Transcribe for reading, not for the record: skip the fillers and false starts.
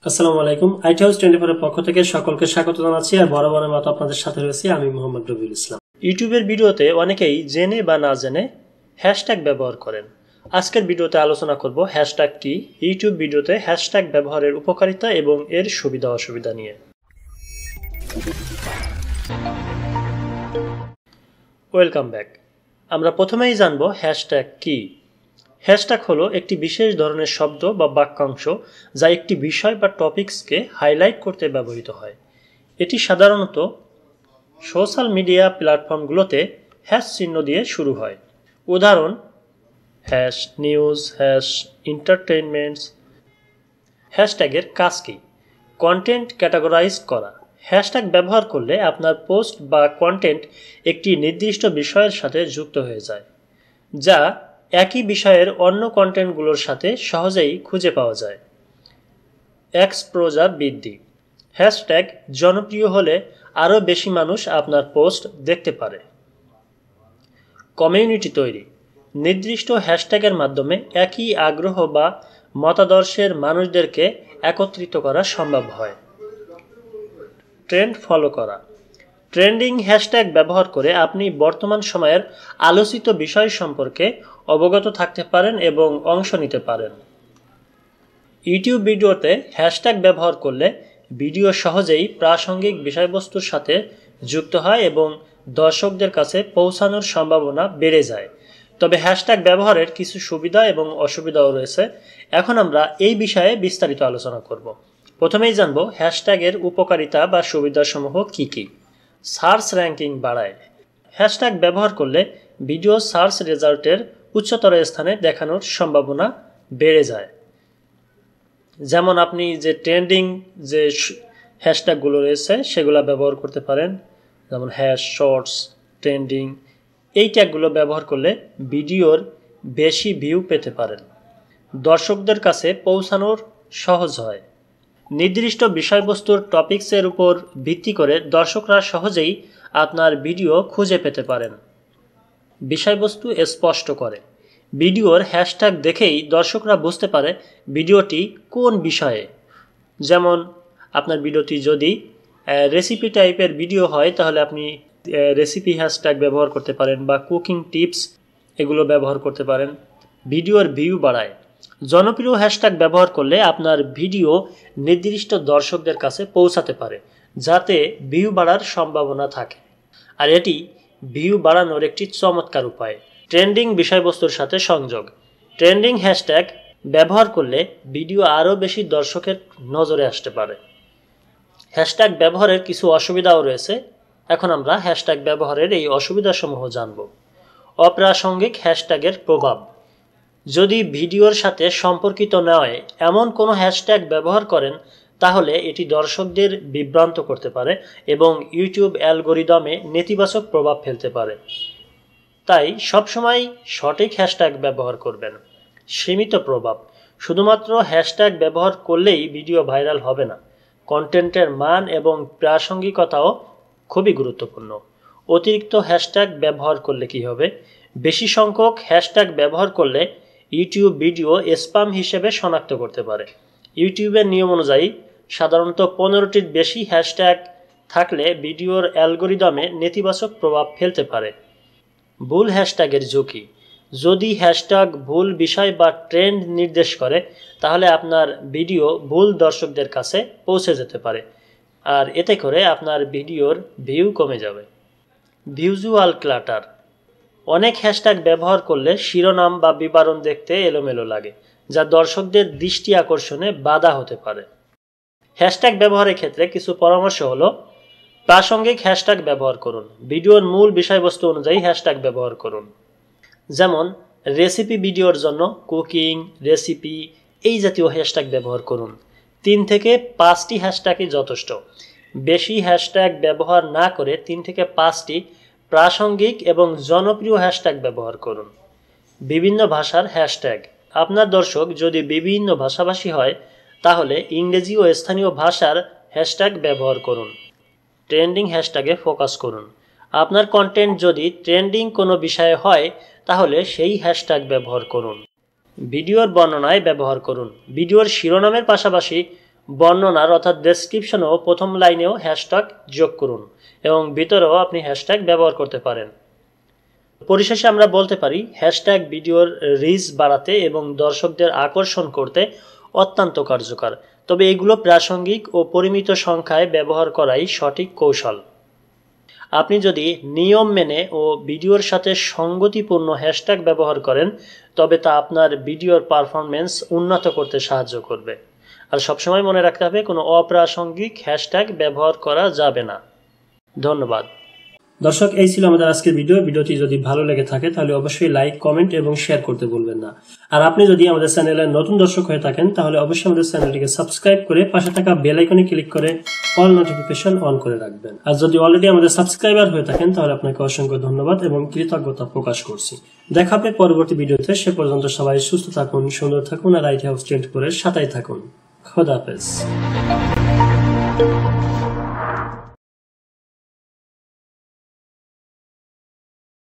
আসসালামু আলাইকুম। IT house 24 এর পক্ষ থেকে সকলকে স্বাগত জানাচ্ছি। আর বরাবরের মতো আপনাদের সাথে রয়েছি আমি মোহাম্মদ রবিউল ইসলাম। ইউটিউবের ভিডিওতে অনেকেই জেনে বা না জেনে হ্যাশট্যাগ ব্যবহার করেন। আজকের ভিডিওতে আলোচনা করব হ্যাশট্যাগ কি, ইউটিউব ভিডিওতে হ্যাশট্যাগ ব্যবহারের উপকারিতা এবং এর সুবিধা অসুবিধা নিয়ে। Welcome back. আমরা প্রথমেই জানব হ্যাশট্যাগ কি। হ্যাশট্যাগ হলো একটি বিশেষ ধরনের শব্দ বা বাক্যাংশ যা একটি বিষয় বা টপিকসকে হাইলাইট করতে ব্যবহৃত হয়। এটি সাধারণত সোশ্যাল মিডিয়া প্ল্যাটফর্মগুলোতে হ্যাশ চিহ্ন দিয়ে শুরু হয়। উদাহরণ: হ্যাশ নিউজ, হ্যাশ এন্টারটেইনমেন্টস। হ্যাশট্যাগের কাজ কি? কন্টেন্ট ক্যাটাগরাইজ করা। হ্যাশট্যাগ ব্যবহার করলে আপনার পোস্ট বা কন্টেন্ট একটি নির্দিষ্ট বিষয়ের সাথে যুক্ত হয়ে যায়, যা একই বিষয়ের অন্য কন্টেন্টগুলোর সাথে সহজেই খুঁজে পাওয়া যায়। এক্সপোজার বৃদ্ধি। হ্যাশট্যাগ জনপ্রিয় হলে আরও বেশি মানুষ আপনার পোস্ট দেখতে পারে। কমিউনিটি তৈরি। নির্দিষ্ট হ্যাশট্যাগের মাধ্যমে একই আগ্রহ বা মতাদর্শের মানুষদেরকে একত্রিত করা সম্ভব হয়। ট্রেন্ড ফলো করা। ট্রেন্ডিং হ্যাশট্যাগ ব্যবহার করে আপনি বর্তমান সময়ের আলোচিত বিষয় সম্পর্কে অবগত থাকতে পারেন এবং অংশ নিতে পারেন। ইউটিউব ভিডিওতে হ্যাশট্যাগ ব্যবহার করলে ভিডিও সহজেই প্রাসঙ্গিক বিষয়বস্তুর সাথে যুক্ত হয় এবং দর্শকদের কাছে পৌঁছানোর সম্ভাবনা বেড়ে যায়। তবে হ্যাশট্যাগ ব্যবহারের কিছু সুবিধা এবং অসুবিধাও রয়েছে। এখন আমরা এই বিষয়ে বিস্তারিত আলোচনা করব। প্রথমেই জানব হ্যাশট্যাগের উপকারিতা বা সুবিধাসমূহ কি কি। সার্চ র্যাঙ্কিং বাড়ায়। হ্যাশট্যাগ ব্যবহার করলে ভিডিও সার্চ রেজাল্টের উচ্চতর স্থানে দেখানোর সম্ভাবনা বেড়ে যায়। যেমন আপনি যে ট্রেন্ডিং যে হ্যাশট্যাগুলো রয়েছে সেগুলো ব্যবহার করতে পারেন, যেমন হ্যাশ, শর্টস, ট্রেন্ডিং। এই ট্যাগগুলো ব্যবহার করলে ভিডিওর বেশি ভিউ পেতে পারেন। দর্শকদের কাছে পৌঁছানোর সহজ হয়। নির্দিষ্ট বিষয়বস্তুর টপিকসের উপর ভিত্তি করে দর্শকরা সহজেই আপনার ভিডিও খুঁজে পেতে পারেন। বিষয়বস্তু স্পষ্ট করে। ভিডিওর হ্যাশট্যাগ দেখেই দর্শকরা বুঝতে পারে ভিডিওটি কোন বিষয়ে। যেমন আপনার ভিডিওটি যদি রেসিপি টাইপের ভিডিও হয় তাহলে আপনি রেসিপি হ্যাশট্যাগ ব্যবহার করতে পারেন, বা কুকিং টিপস এগুলো ব্যবহার করতে পারেন। ভিডিওর ভিউ বাড়ায়। জনপ্রিয় হ্যাশট্যাগ ব্যবহার করলে আপনার ভিডিও নির্দিষ্ট দর্শকদের কাছে পৌঁছাতে পারে, যাতে ভিউ বাড়ার সম্ভাবনা থাকে। আর এটি ভিউ বাড়ানোর একটি চমৎকার উপায়। ট্রেন্ডিং বিষয়বস্তুর সাথে সংযোগ। ট্রেন্ডিং হ্যাশট্যাগ ব্যবহার করলে ভিডিও আরও বেশি দর্শকের নজরে আসতে পারে। হ্যাশট্যাগ ব্যবহারের কিছু অসুবিধাও রয়েছে। এখন আমরা হ্যাশট্যাগ ব্যবহারের এই অসুবিধাসমূহ জানব। অপ্রাসঙ্গিক হ্যাশট্যাগের প্রভাব। যদি ভিডিওর সাথে সম্পর্কিত নয় এমন কোনো হ্যাশট্যাগ ব্যবহার করেন তাহলে এটি দর্শকদের বিভ্রান্ত করতে পারে এবং ইউটিউব অ্যালগরিদমে নেতিবাচক প্রভাব ফেলতে পারে। তাই সবসময় সঠিক হ্যাশট্যাগ ব্যবহার করবেন। সীমিত প্রভাব। শুধুমাত্র হ্যাশট্যাগ ব্যবহার করলেই ভিডিও ভাইরাল হবে না। কন্টেন্টের মান এবং প্রাসঙ্গিকতাও খুবই গুরুত্বপূর্ণ। অতিরিক্ত হ্যাশট্যাগ ব্যবহার করলে কি হবে? বেশি সংখ্যক হ্যাশট্যাগ ব্যবহার করলে ইউটিউব ভিডিও স্প্যাম হিসেবে শনাক্ত করতে পারে। ইউটিউবের নিয়ম অনুযায়ী সাধারণত 15টির বেশি হ্যাশট্যাগ থাকলে ভিডিওর অ্যালগরিদমে নেতিবাচক প্রভাব ফেলতে পারে। ভুল হ্যাশট্যাগের ঝুঁকি। যদি হ্যাশট্যাগ ভুল বিষয় বা ট্রেন্ড নির্দেশ করে তাহলে আপনার ভিডিও ভুল দর্শকদের কাছে পৌঁছে যেতে পারে, আর এতে করে আপনার ভিডিওর ভিউ কমে যাবে। Visual clutter. অনেক হ্যাশট্যাগ ব্যবহার করলে শিরোনাম বা বিবরণ দেখতে এলোমেলো লাগে, যা দর্শকদের দৃষ্টি আকর্ষণে বাধা হতে পারে। হ্যাশট্যাগ ব্যবহারের ক্ষেত্রে কিছু পরামর্শ হলো: প্রাসঙ্গিক হ্যাশট্যাগ ব্যবহার করুন। ভিডিওর মূল বিষয়বস্তু অনুযায়ী হ্যাশট্যাগ ব্যবহার করুন। যেমন রেসিপি ভিডিওর জন্য কুকিং, রেসিপি এই জাতীয় হ্যাশট্যাগ ব্যবহার করুন। 3 থেকে 5টি হ্যাশট্যাগই যথেষ্ট। বেশি হ্যাশট্যাগ ব্যবহার না করে 3 থেকে 5টি প্রাসঙ্গিক এবং জনপ্রিয় হ্যাশট্যাগ ব্যবহার করুন। বিভিন্ন ভাষার হ্যাশট্যাগ। আপনার দর্শক যদি বিভিন্ন ভাষাভাষী হয় তাহলে ইংরেজি ও স্থানীয় ভাষার হ্যাশট্যাগ ব্যবহার করুন। ট্রেন্ডিং হ্যাশট্যাগে ফোকাস করুন। আপনার কন্টেন্ট যদি ট্রেন্ডিং কোনো বিষয়ে হয় তাহলে সেই হ্যাশট্যাগ ব্যবহার করুন। ভিডিওর বর্ণনায় ব্যবহার করুন। ভিডিওর শিরোনামের পাশাপাশি বর্ণনার অর্থাৎ ডেসক্রিপশনেও প্রথম লাইনেও হ্যাশট্যাগ যোগ করুন এবং ভিতরেও আপনি হ্যাশট্যাগ ব্যবহার করতে পারেন। পরিশেষে আমরা বলতে পারি হ্যাশট্যাগ ভিডিওর রিচ বাড়াতে এবং দর্শকদের আকর্ষণ করতে অত্যন্ত কার্যকর, তবে এগুলো প্রাসঙ্গিক ও পরিমিত সংখ্যায় ব্যবহার করাই সঠিক কৌশল। আপনি যদি নিয়ম মেনে ও ভিডিওর সাথে সঙ্গতিপূর্ণ হ্যাশট্যাগ ব্যবহার করেন তবে তা আপনার ভিডিওর পারফরমেন্স উন্নত করতে সাহায্য করবে। আর সবসময় মনে রাখতে হবে কোনো অপ্রাসঙ্গিক হ্যাশট্যাগ ব্যবহার করা যাবে না। ধন্যবাদ। দর্শক, এই ছিল আমাদের আজকের ভিডিওটি যদি ভালো লেগে থাকে তাহলে অবশ্যই লাইক, কমেন্ট এবং শেয়ার করতে ভুলবেন না। আর আপনি যদি আমাদের চ্যানেলের নতুন দর্শক হয়ে থাকেন তাহলে অবশ্যই আমাদের চ্যানেলটিকে সাবস্ক্রাইব করে পাশে থাকা বেল আইকনে ক্লিক করে অল নোটিফিকেশন অন করে রাখবেন। আর যদি অলরেডি আমাদের সাবস্ক্রাইবার হয়ে থাকেন তাহলে আপনাকে অসংখ্য ধন্যবাদ এবং কৃতজ্ঞতা প্রকাশ করছি। দেখা হবে পরবর্তী ভিডিওতে। সে পর্যন্ত সবাই সুস্থ থাকুন, সুন্দর থাকুন আর আইটি হাউস ট্রেন্ড করে সাথেই থাকুন। খোদা হাফেজ।